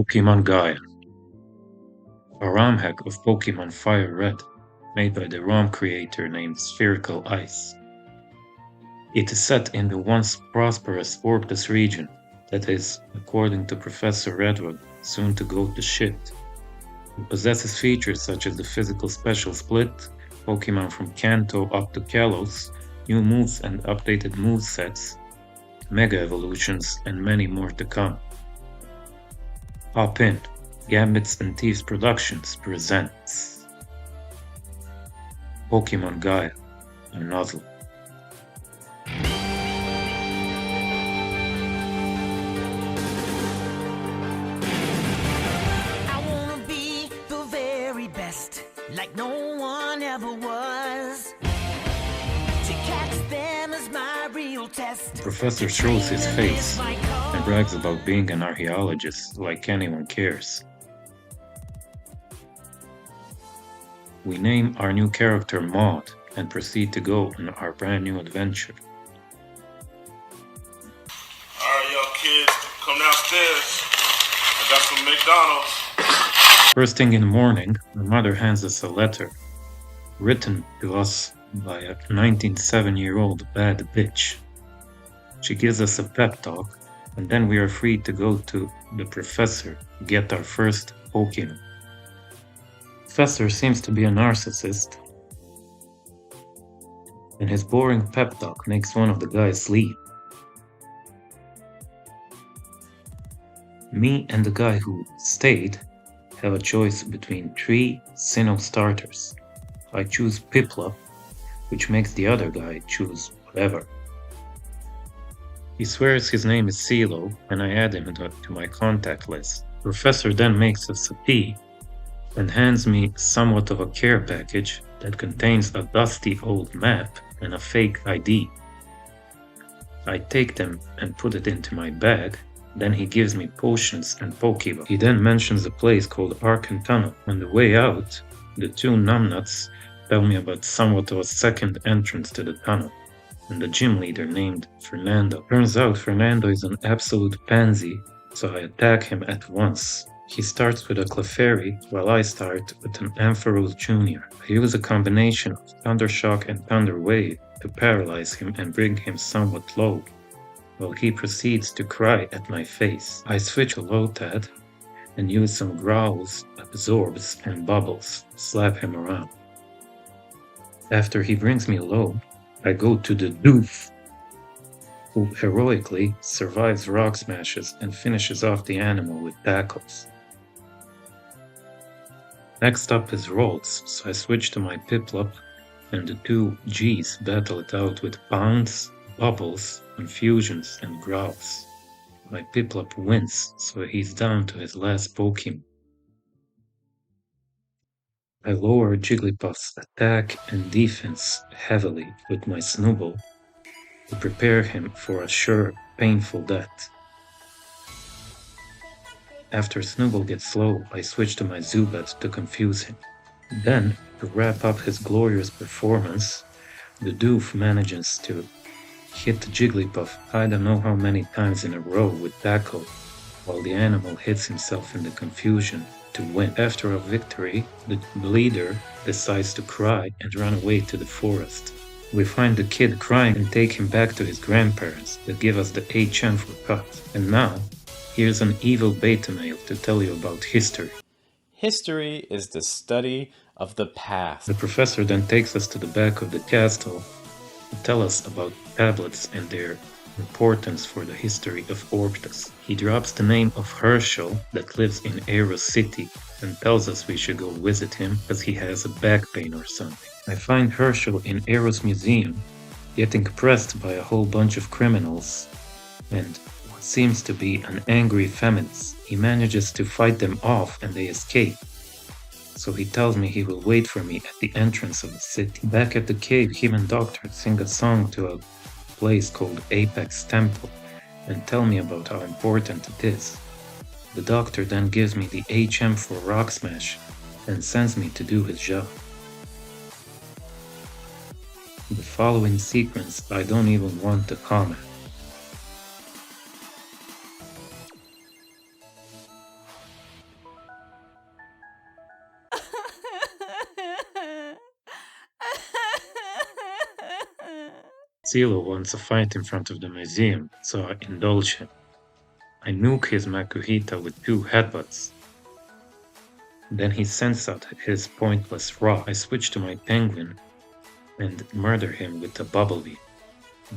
Pokémon Gaia, a ROM hack of Pokémon Fire Red, made by the ROM creator named Spherical Ice. It is set in the once prosperous Orctus region, that is, according to Professor Redwood, soon to go to shit. It possesses features such as the physical special split, Pokémon from Kanto up to Kalos, new moves and updated movesets, Mega Evolutions, and many more to come. Hop in, Gambits Thieves Productions presents Pokémon Gaia, a Nuzlocke. I wanna be the very best, like no one ever was. To catch them is my real test. The professor shows his face and brags about being an archaeologist like anyone cares. We name our new character Maud and proceed to go on our brand new adventure. Alright, y'all kids, come downstairs. I got some McDonald's. First thing in the morning, my mother hands us a letter written to us by a 97-year-old bad bitch. She gives us a pep talk, and then we are free to go to the professor to get our first Pokemon. Professor seems to be a narcissist, and his boring pep talk makes one of the guys leave. Me and the guy who stayed have a choice between 3 Sinnoh starters. I choose Piplup, which makes the other guy choose whatever. He swears his name is CeeLo, and I add him to my contact list. Professor then makes us a tea and hands me somewhat of a care package that contains a dusty old map and a fake ID. I take them and put it into my bag. Then he gives me potions and Pokeball. He then mentions a place called Arkan Tunnel. On the way out, the 2 numbnuts tell me about somewhat of a second entrance to the tunnel, and the gym leader named Fernando. Turns out Fernando is an absolute pansy, so I attack him at once. He starts with a Clefairy, while I start with an Ampharos Jr. I use a combination of Thunder Shock and Thunder Wave to paralyze him and bring him somewhat low, while he proceeds to cry at my face. I switch to Lotad and use some Growls, Absorbs, and Bubbles, slap him around. After he brings me low, I go to the Doof, who heroically survives Rock Smashes and finishes off the animal with tackles. Next up is Rolls, so I switch to my Piplup, and the 2 Gs battle it out with Pounds, Bubbles, Infusions, and Growls. My Piplup wins, so he's down to his last Pokemon. I lower Jigglypuff's attack and defense heavily with my Snubbull to prepare him for a sure, painful death. After Snubbull gets low, I switch to my Zubat to confuse him. Then, to wrap up his glorious performance, the Doof manages to hit Jigglypuff I don't know how many times in a row with Tackle, while the animal hits himself in the confusion to win. After a victory, the leader decides to cry and run away to the forest. We find the kid crying and take him back to his grandparents that give us the HM for cut. And now, here's an evil beta male to tell you about history. History is the study of the past. The professor then takes us to the back of the castle to tell us about tablets and their importance for the history of Orctus. He drops the name of Herschel that lives in Eros City and tells us we should go visit him because he has a back pain or something. I find Herschel in Eros Museum getting pressed by a whole bunch of criminals and what seems to be an angry feminist. He manages to fight them off and they escape. So he tells me he will wait for me at the entrance of the city. Back at the cave, him and Doctor sing a song to a place called Apex Temple and tell me about how important it is. The Doctor then gives me the HM for Rock Smash and sends me to do his job. The following sequence I don't even want to comment. Zilo wants a fight in front of the museum, so I indulge him. I nuke his Makuhita with 2 headbutts. Then he sends out his pointless rock. I switch to my penguin and murder him with a bubble beam.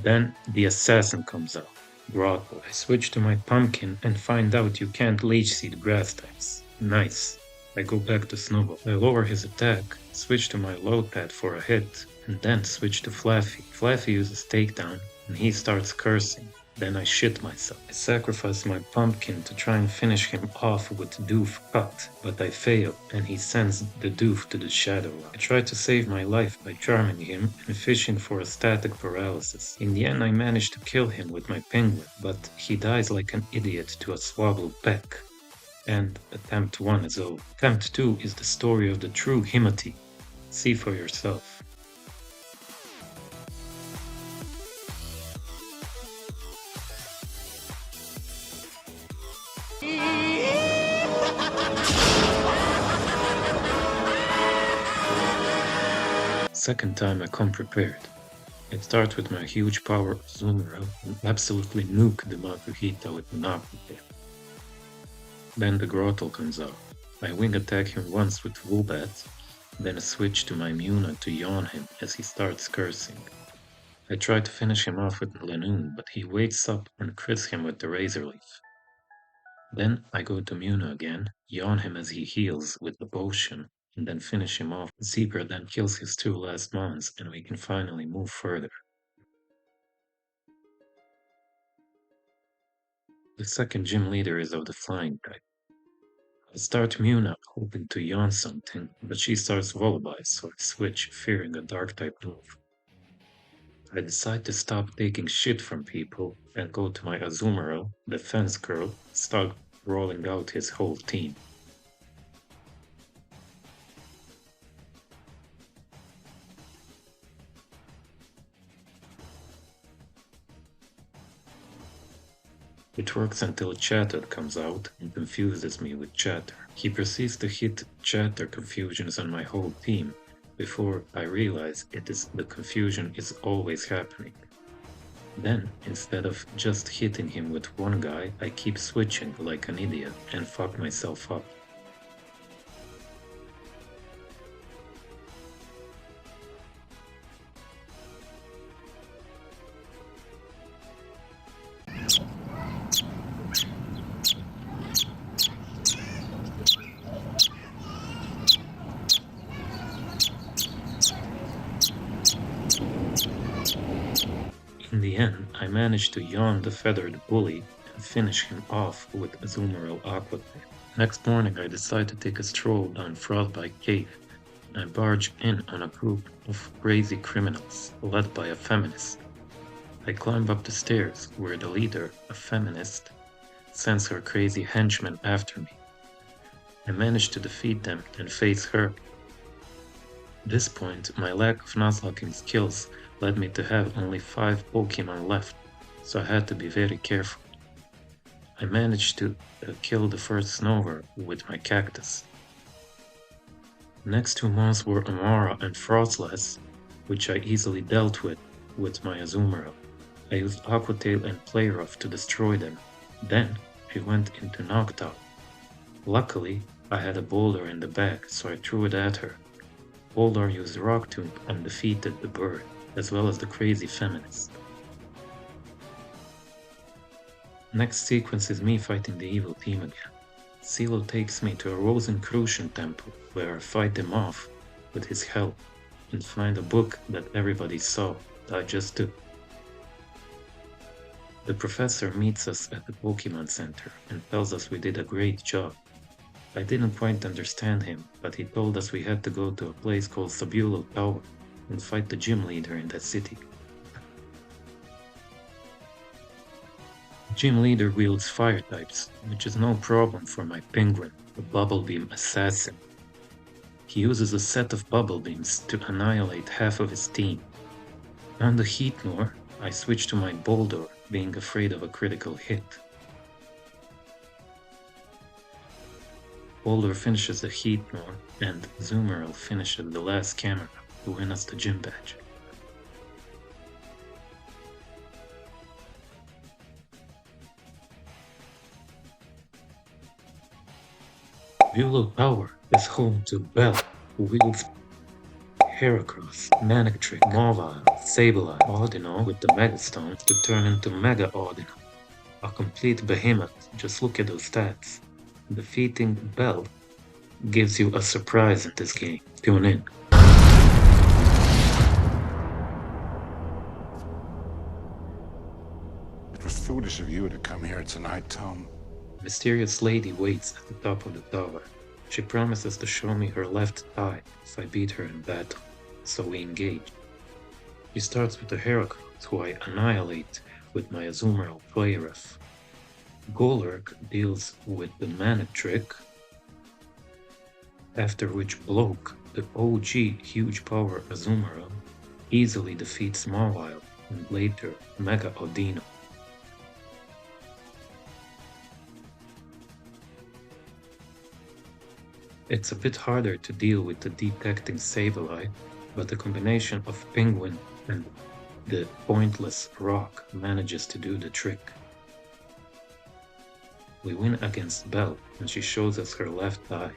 Then the assassin comes out. Grotto. I switch to my pumpkin and find out you can't leech seed grass types. Nice. I go back to Snowball. I lower his attack, switch to my load pad for a hit, and then switch to Flaffy. Flaffy uses takedown, and he starts cursing. Then I shit myself. I sacrifice my pumpkin to try and finish him off with Doof Cut, but I fail, and he sends the Doof to the Shadow Rock. I try to save my life by charming him and fishing for a static paralysis. In the end I manage to kill him with my penguin, but he dies like an idiot to a Swablu Peck. And attempt 1 is over. Attempt 2 is the story of the true Himati. See for yourself. Second time I come prepared. I start with my huge power Azumarill and absolutely nuke the Makuhita with an Aquatail. Then the Grotto comes out. I wing attack him once with Woobat, then I switch to my Muna to yawn him as he starts cursing. I try to finish him off with Lanoon, but he wakes up and crits him with the Razor Leaf. Then I go to Muna again, yawn him as he heals with the potion, and then finish him off. Zebra then kills his 2 last mons and we can finally move further. The second gym leader is of the flying type. I start Muna hoping to yawn something, but she starts Lullaby, so I switch, fearing a dark type move. I decide to stop taking shit from people and go to my Azumarill, the fence girl, start rolling out his whole team. It works until Chatter comes out and confuses me with Chatter. He proceeds to hit Chatter confusions on my whole team, before I realize the confusion is always happening. Then, instead of just hitting him with one guy, I keep switching like an idiot and fuck myself up. In the end, I managed to yawn the feathered bully and finish him off with Azumarill Aquatail. Next morning I decide to take a stroll down Frostbite Cave, and I barge in on a group of crazy criminals, led by a feminist. I climb up the stairs, where the leader, a feminist, sends her crazy henchmen after me. I manage to defeat them and face her. At this point, my lack of Nuzlocking skills led me to have only 5 Pokemon left, so I had to be very careful. I managed to kill the first Snover with my Cactus. Next 2 mons were Amara and Frostless, which I easily dealt with my Azumarill. I used Aquatail and Playrough to destroy them. Then she went into Noctowl. Luckily, I had a boulder in the bag, so I threw it at her. Boulder used Rock Tomb and defeated the bird, as well as the crazy feminist. Next sequence is me fighting the evil team again. Silo takes me to a Rosicrucian temple, where I fight him off with his help, and find a book that everybody saw that I just took. The professor meets us at the Pokemon Center and tells us we did a great job. I didn't quite understand him, but he told us we had to go to a place called Sabulo Tower and fight the gym leader in that city. The gym leader wields fire types, which is no problem for my penguin, the Bubble Beam Assassin. He uses a set of Bubble Beams to annihilate half of his team. On the Heatmore, I switch to my Boulder, being afraid of a critical hit. Boulder finishes the Heatmore, and Azumarill finishes the last camera to win us the gym badge. Beulah Tower is home to Bell, who wields Heracross, Manectric, Mobile, Sableye, Audino with the Mega Stone to turn into Mega Audino. A complete behemoth, just look at those stats. Defeating Bell gives you a surprise in this game. Tune in. It was foolish of you to come here tonight, Tom. A mysterious lady waits at the top of the tower. She promises to show me her left thigh if I beat her in battle, so we engage. She starts with the Heracross, who I annihilate with my Azumarill Play Rough. Golurk deals with the Manectric, after which Bloke, the OG huge power Azumarill, easily defeats Mawile and later Mega Audino. It's a bit harder to deal with the detecting Sableye, but the combination of Penguin and the pointless rock manages to do the trick. We win against Belle, and she shows us her left eye.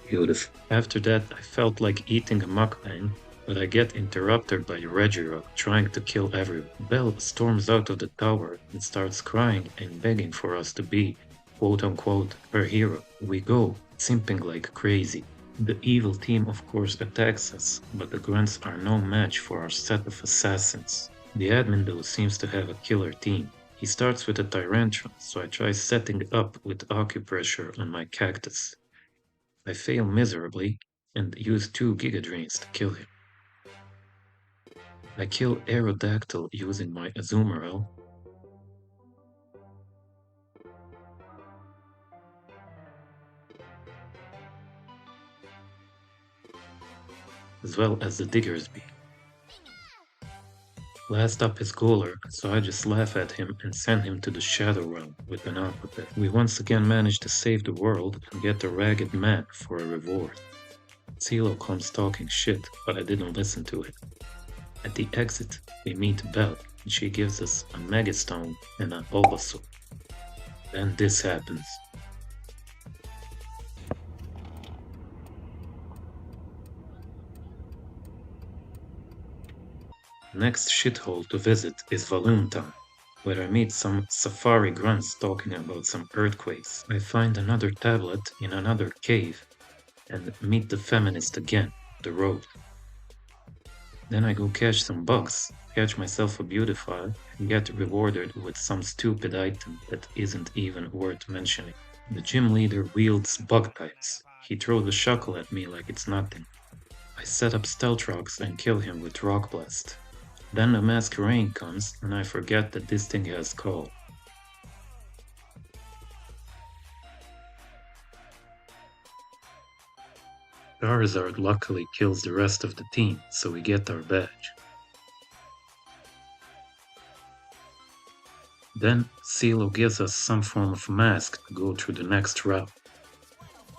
Beautiful. After that, I felt like eating a mukbang, but I get interrupted by Regirock trying to kill everyone. Belle storms out of the tower and starts crying and begging for us to be, quote-unquote, her hero. We go, simping like crazy. The evil team of course attacks us, but the grunts are no match for our set of assassins. The admin though seems to have a killer team. He starts with a Tyrantron, so I try setting up with Acupressure on my Cactus. I fail miserably and use 2 Giga Drains to kill him. I kill Aerodactyl using my Azumarill, as well as the Diggersby. Last up is Golurk, so I just laugh at him and send him to the Shadow Realm with an Aquapet. We once again manage to save the world and get a Ragged Man for a reward. CeeLo comes talking shit, but I didn't listen to it. At the exit, we meet Belle, and she gives us a Megastone and a Bulbasaur. Then this happens. Next shithole to visit is Valuntan, where I meet some safari grunts talking about some earthquakes. I find another tablet in another cave and meet the feminist again, the road. Then I go catch some bugs, catch myself a Beautify, and get rewarded with some stupid item that isn't even worth mentioning. The gym leader wields bug types. He throws a Shuckle at me like it's nothing. I set up Stealth Rocks and kill him with Rock Blast. Then the Masquerain comes and I forget that this thing has Call. Charizard luckily kills the rest of the team, so we get our badge. Then CeeLo gives us some form of mask to go through the next route.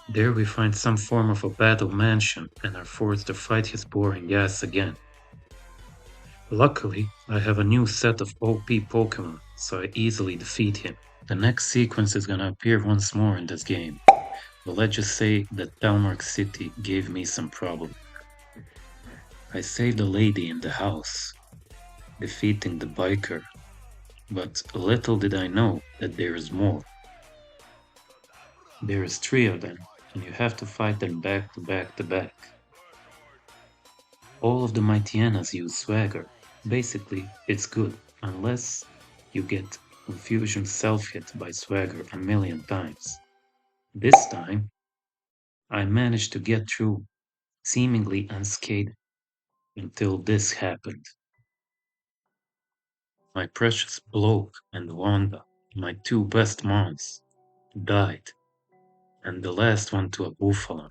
There we find some form of a battle mansion and are forced to fight his boring ass again. Luckily, I have a new set of OP Pokémon, so I easily defeat him. The next sequence is gonna appear once more in this game, but let's just say that Dalmark City gave me some problem. I saved a lady in the house, defeating the biker, but little did I know that there is more. There is 3 of them, and you have to fight them back to back to back. All of the Mightyena use Swagger. Basically, it's good, unless you get Confusion self-hit by Swagger a million times. This time, I managed to get through seemingly unscathed until this happened. My precious Bloke and Wanda, my 2 best mons, died, and the last one to a Buffalan.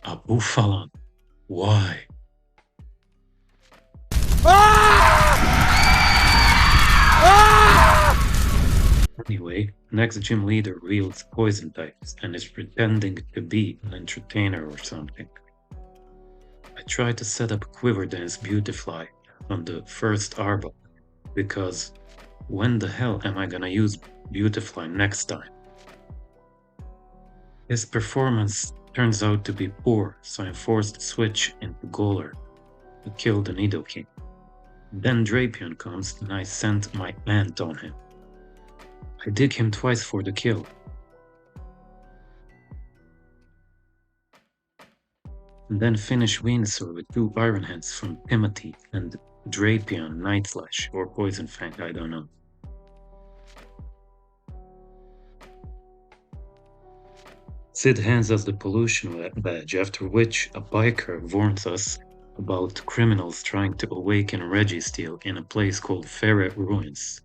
A Buffalan? Why? Anyway, next gym leader wields poison types and is pretending to be an entertainer or something. I tried to set up Quiver Dance Beautifly on the first Arbok, because when the hell am I gonna use Beautifly next time? His performance turns out to be poor, so I'm forced to switch into Goler to kill the Nidoking. Then Drapion comes and I send my ant on him. I dig him twice for the kill. And then finish Venusaur with 2 Iron Hands from Timothy and Drapion Night Slash or Poison Fang, I don't know. Sid hands us the pollution badge, after which a biker warns us about criminals trying to awaken Registeel in a place called Ferret Ruins.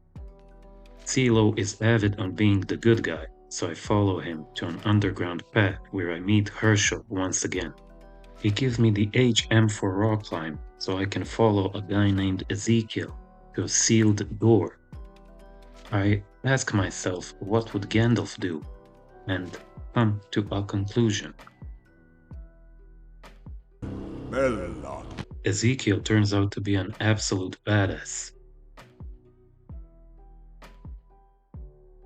CeeLo is avid on being the good guy, so I follow him to an underground path where I meet Herschel once again. He gives me the HM for rock climb, so I can follow a guy named Ezekiel to a sealed door. I ask myself what would Gandalf do, and come to a conclusion. Ezekiel turns out to be an absolute badass.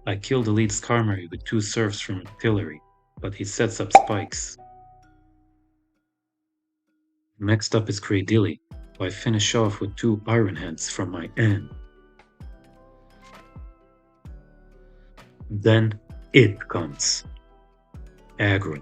I kill the lead Skarmory with 2 serves from artillery, but he sets up spikes. Next up is Cradily, who I finish off with 2 Iron Hands from my N. Then it comes. Aggro.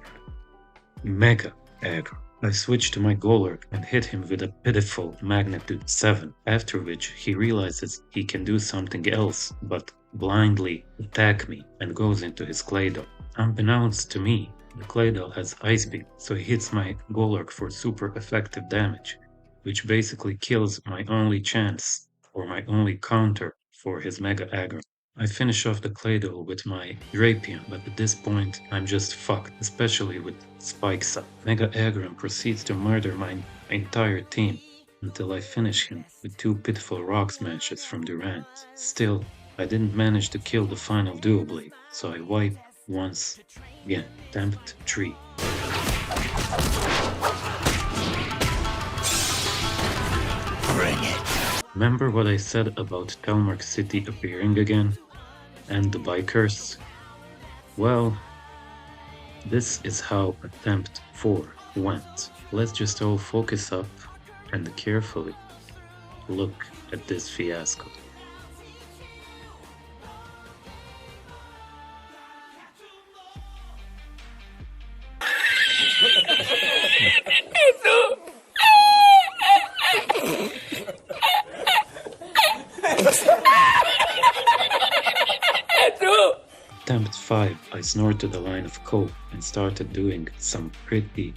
Mega aggro. I switch to my Golurk and hit him with a pitiful magnitude 7, after which he realizes he can do something else but blindly attack me and goes into his Claydol. Unbeknownst to me, the Claydol has Ice Beam, so he hits my Golurk for super effective damage, which basically kills my only chance or my only counter for his Mega Aggro. I finish off the Claydol with my Drapion, but at this point I'm just fucked, especially with Spikes up. Mega Aggron proceeds to murder my entire team until I finish him with 2 pitiful rock smashes from Durant. Still, I didn't manage to kill the final Dual Blade, so I wipe once again. Tempt 3. Bring it. Remember what I said about Telmark City appearing again? And the bikers? Well, this is how attempt 4 went. Let's just all focus up and carefully look at this fiasco. Attempt 5, I snorted a line of coke and started doing some pretty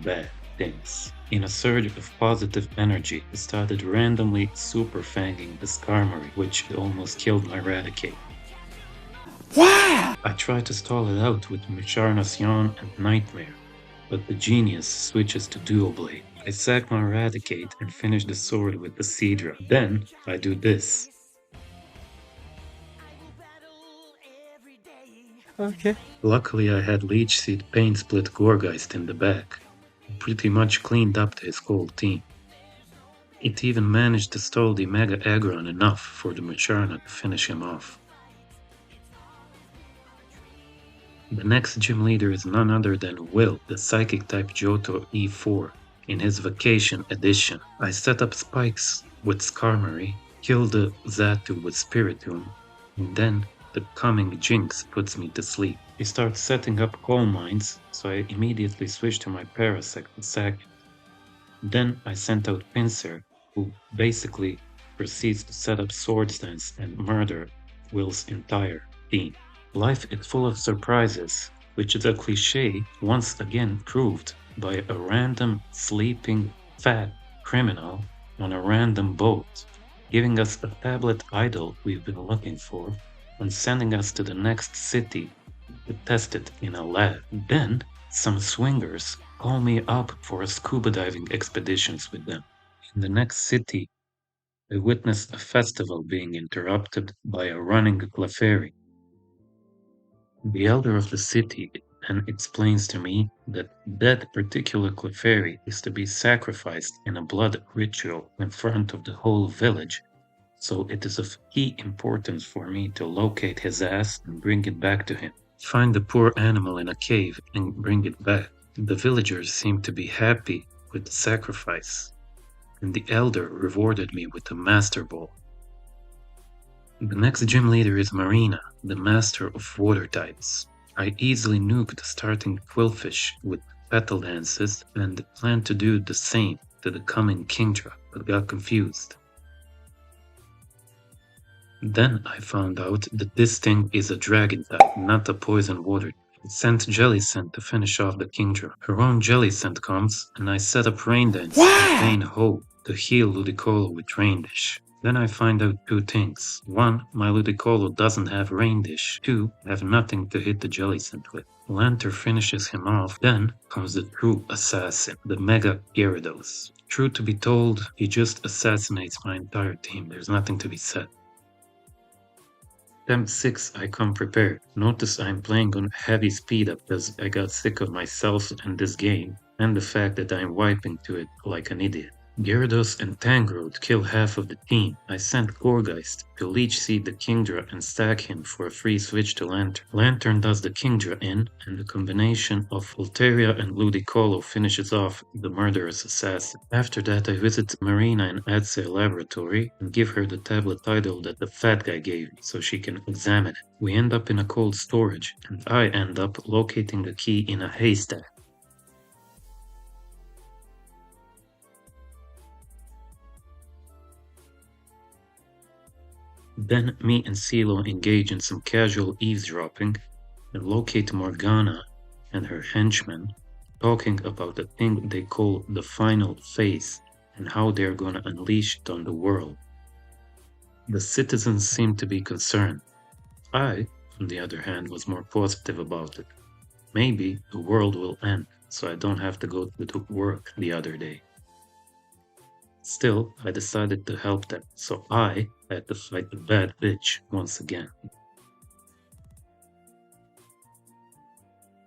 bad things. In a surge of positive energy, I started randomly super fanging the Skarmory, which almost killed my Raticate. Wow! I tried to stall it out with Macharnacion and Nightmare, but the genius switches to Dual Blade. I sack my Raticate and finish the sword with the Seadra. Then I do this. Okay. Luckily I had Leech Seed Pain Split Gorgeist in the back. Pretty much cleaned up his whole team. It even managed to stall the Mega Aggron enough for the Macharna to finish him off. The next gym leader is none other than Will, the Psychic type Johto E4, in his Vacation Edition. I set up spikes with Skarmory, kill the Xatu with Spiritomb, and then the coming Jinx puts me to sleep. He starts setting up coal mines, so I immediately switch to my Parasect and sack it. Then I sent out Pinsir, who basically proceeds to set up Swords Dance and murder Will's entire team. Life is full of surprises, which is a cliche once again proved by a random sleeping fat criminal on a random boat, giving us a tablet idol we've been looking for, and sending us to the next city to test it in a lab. Then, some swingers call me up for a scuba diving expeditions with them. In the next city, I witness a festival being interrupted by a running Clefairy. The elder of the city then explains to me that that particular Clefairy is to be sacrificed in a blood ritual in front of the whole village, so it is of key importance for me to locate his ass and bring it back to him. find the poor animal in a cave and bring it back. The villagers seemed to be happy with the sacrifice, and the elder rewarded me with a master ball. The next gym leader is Marina, the master of water types. I easily nuked the starting Quillfish with petal dances and planned to do the same to the coming Kingdra, but got confused. Then I found out that this thing is a dragon type, not a poison water. It sent Jellicent to finish off the Kingdra. Her own Jellicent comes, and I set up Rain Dance and Vain Hope to heal Ludicolo with Rain Dish. Then I find out two things. One, my Ludicolo doesn't have Rain Dish. Two, I have nothing to hit the Jellicent with. Lanter finishes him off. Then comes the true assassin, the Mega Gyarados. True to be told, he just assassinates my entire team. There's nothing to be said. Attempt 6, I come prepared. Notice I'm playing on heavy speed up because I got sick of myself and this game, and the fact that I'm wiping to it like an idiot. Gyarados and Tangrowth kill half of the team. I sent Gourgeist to Leech Seed the Kingdra and stack him for a free switch to Lantern. Lantern does the Kingdra in, and the combination of Volteria and Ludicolo finishes off the murderous assassin. After that I visit Marina in Adsay laboratory and give her the tablet idol that the fat guy gave me so she can examine it. We end up in a cold storage, and I end up locating the key in a haystack. Then me and CeeLo engage in some casual eavesdropping and locate Morgana and her henchmen talking about the thing they call the final phase and how they're gonna unleash it on the world. The citizens seem to be concerned. I, on the other hand, was more positive about it. Maybe the world will end, so I don't have to go to work the other day. Still, I decided to help them, so I had to fight the bad bitch once again.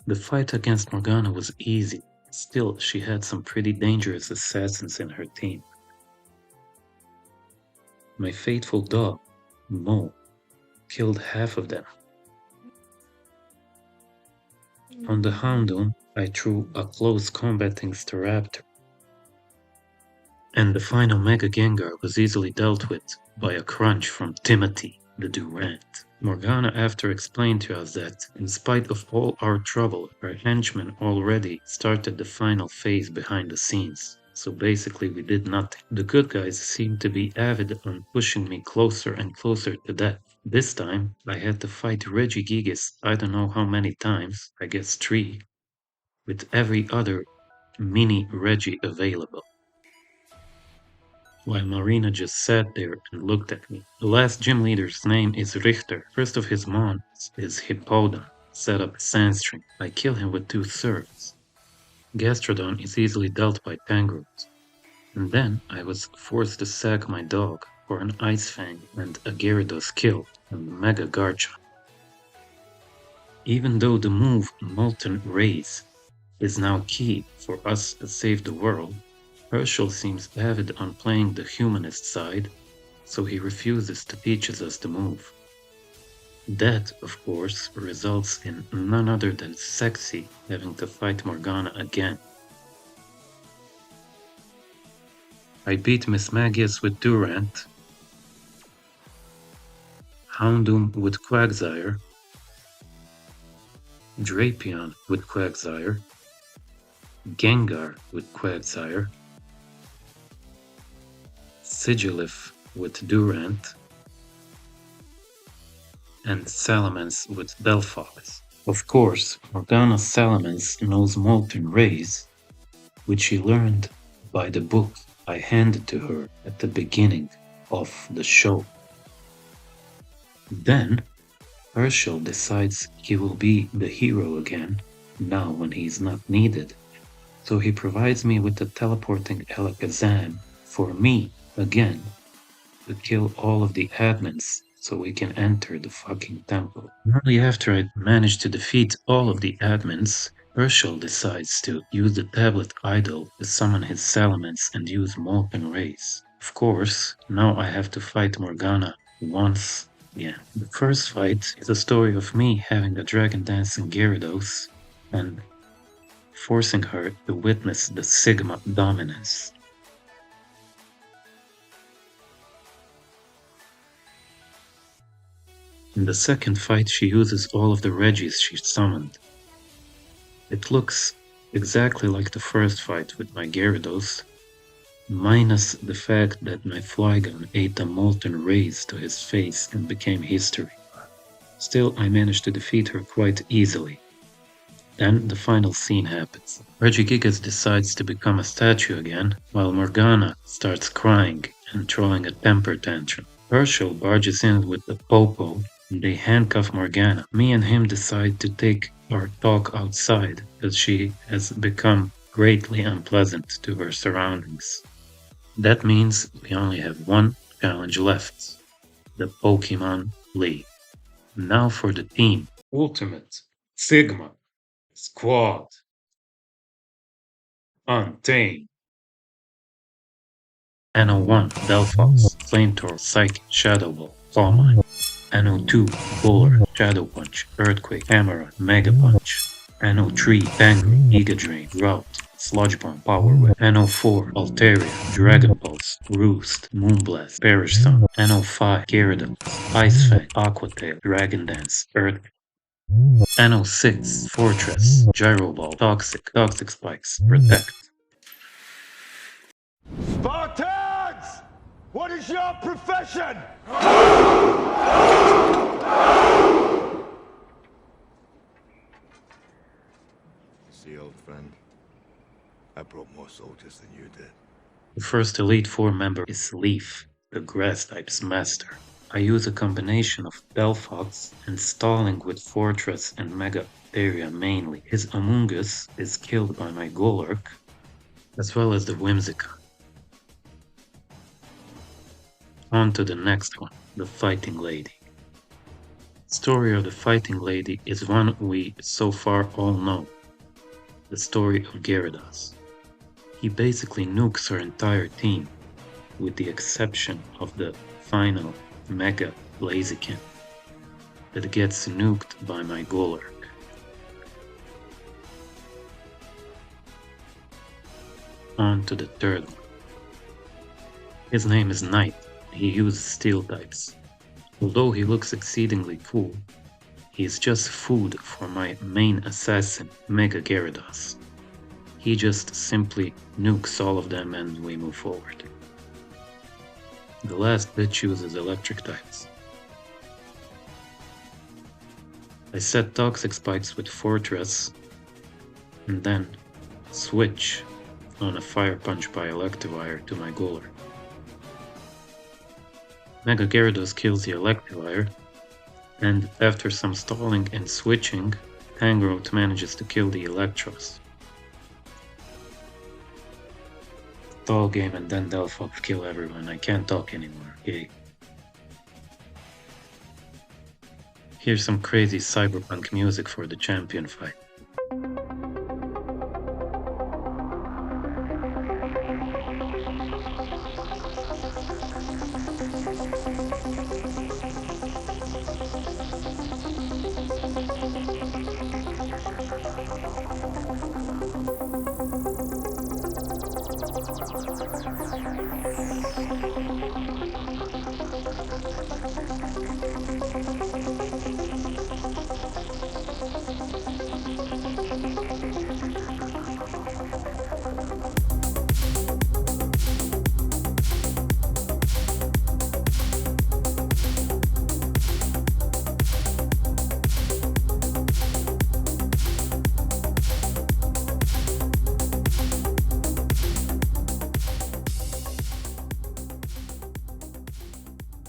The fight against Morgana was easy, still she had some pretty dangerous assassins in her team. My faithful dog, Mo, killed half of them. On the Houndoom, I threw a close combating Staraptor. And the final Mega Gengar was easily dealt with by a crunch from Timothy the Durant. Morgana after explained to us that, in spite of all our trouble, our henchmen already started the final phase behind the scenes. So basically we did nothing. The good guys seemed to be avid on pushing me closer and closer to death. This time I had to fight Regigigas I don't know how many times, I guess 3, with every other mini Reggie available. While Marina just sat there and looked at me. The last gym leader's name is Richter. First of his mons is Hippowdon, set up a Sandstream. I kill him with 2 serves. Gastrodon is easily dealt by Tangrowth. And then I was forced to sack my dog for an Ice Fang and a Gyarados kill and Mega Garchomp. Even though the move Molten Rays is now key for us to save the world, Herschel seems avid on playing the humanist side, so he refuses to teach us the move. That, of course, results in none other than Sexy having to fight Morgana again. I beat Miss Magius with Durant, Houndoom with Quagsire, Drapion with Quagsire, Gengar with Quagsire, Sigilyph with Durant, and Salamence with Delphox. Of course, Morgana Salamence knows Molten Rays, which she learned by the book I handed to her at the beginning of the show. Then, Herschel decides he will be the hero again, now when he's not needed. So he provides me with the teleporting Alakazam for me, again, to kill all of the admins so we can enter the fucking temple. Only after I manage to defeat all of the admins, Herschel decides to use the tablet idol to summon his Salamence and use Molten Rays. Of course, now I have to fight Morgana once Yeah, the first fight is a story of me having a dragon dancing Gyarados and forcing her to witness the Sigma dominance. In the second fight, she uses all of the Regis she summoned. It looks exactly like the first fight with my Gyarados, minus the fact that my Flygon ate the molten rays to his face and became history. Still, I managed to defeat her quite easily. Then the final scene happens. Regigigas decides to become a statue again, while Morgana starts crying and throwing a temper tantrum. Herschel barges in with the Popo, and they handcuff Morgana. Me and him decide to take our talk outside, as she has become greatly unpleasant to her surroundings. That means we only have one challenge left, the Pokemon League. Now for the team. Ultimate, Sigma, Squad, Untamed, NO1, Delphox, Flamethrower, Psychic, Shadow Ball, Clawmine, NO2, Bowler, Shadow Punch, Earthquake, Hammer, Mega Punch, NO3, Tangrowth, Giga Drain, Route, Sludge Bomb, Power Whip, NO4, Altaria, Dragon Pulse, Roost, Moonblast, Perish Sun, NO5, Gyarados, Ice Fang, Aqua Tail, Dragon Dance, Earth, NO6, Fortress, Gyro Ball, Toxic, Toxic Spikes, Protect. Spartans! What is your profession? See, old friend, I brought more soldiers than you did. The first Elite Four member is Leaf, the Grass type's master. I use a combination of Delphox and Stalling with Fortress and Mega Area mainly. His Amoonguss is killed by my Golurk, as well as the Whimsicott. On to the next one, the Fighting Lady. The story of the Fighting Lady is one we so far all know. The story of Gyarados. He basically nukes her entire team, with the exception of the final Mega Blaziken that gets nuked by my Golurk. On to the third one. His name is Knight. He uses steel types. Although he looks exceedingly cool, he is just food for my main assassin, Mega Gyarados. He just simply nukes all of them and we move forward. The last bit uses electric types. I set Toxic Spikes with Fortress and then switch on a Fire Punch by Electivire to my Golurk. Mega Gyarados kills the Electivire, and after some stalling and switching, Tangrowth manages to kill the Electros. Stall game and then Delphox kill everyone. I can't talk anymore. Yay. Here's some crazy cyberpunk music for the champion fight.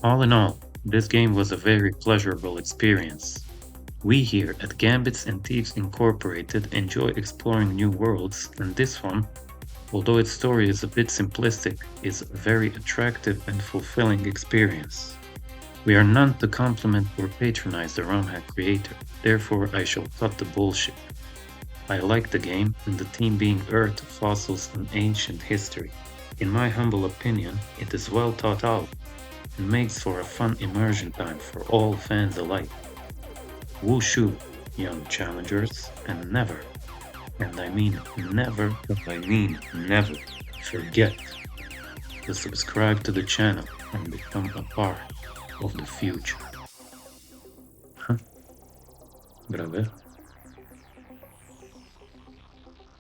All in all, this game was a very pleasurable experience. We here at Gambits Thieves Incorporated enjoy exploring new worlds, and this one, although its story is a bit simplistic, is a very attractive and fulfilling experience. We are none to compliment or patronize the Rom Hack creator, therefore I shall cut the bullshit. I like the game and the theme being Earth, fossils and ancient history. In my humble opinion, it is well thought out. and makes for a fun immersion time for all fans alike. Wushu, young challengers, and never, and I mean never, never forget to subscribe to the channel and become a part of the future. Grave.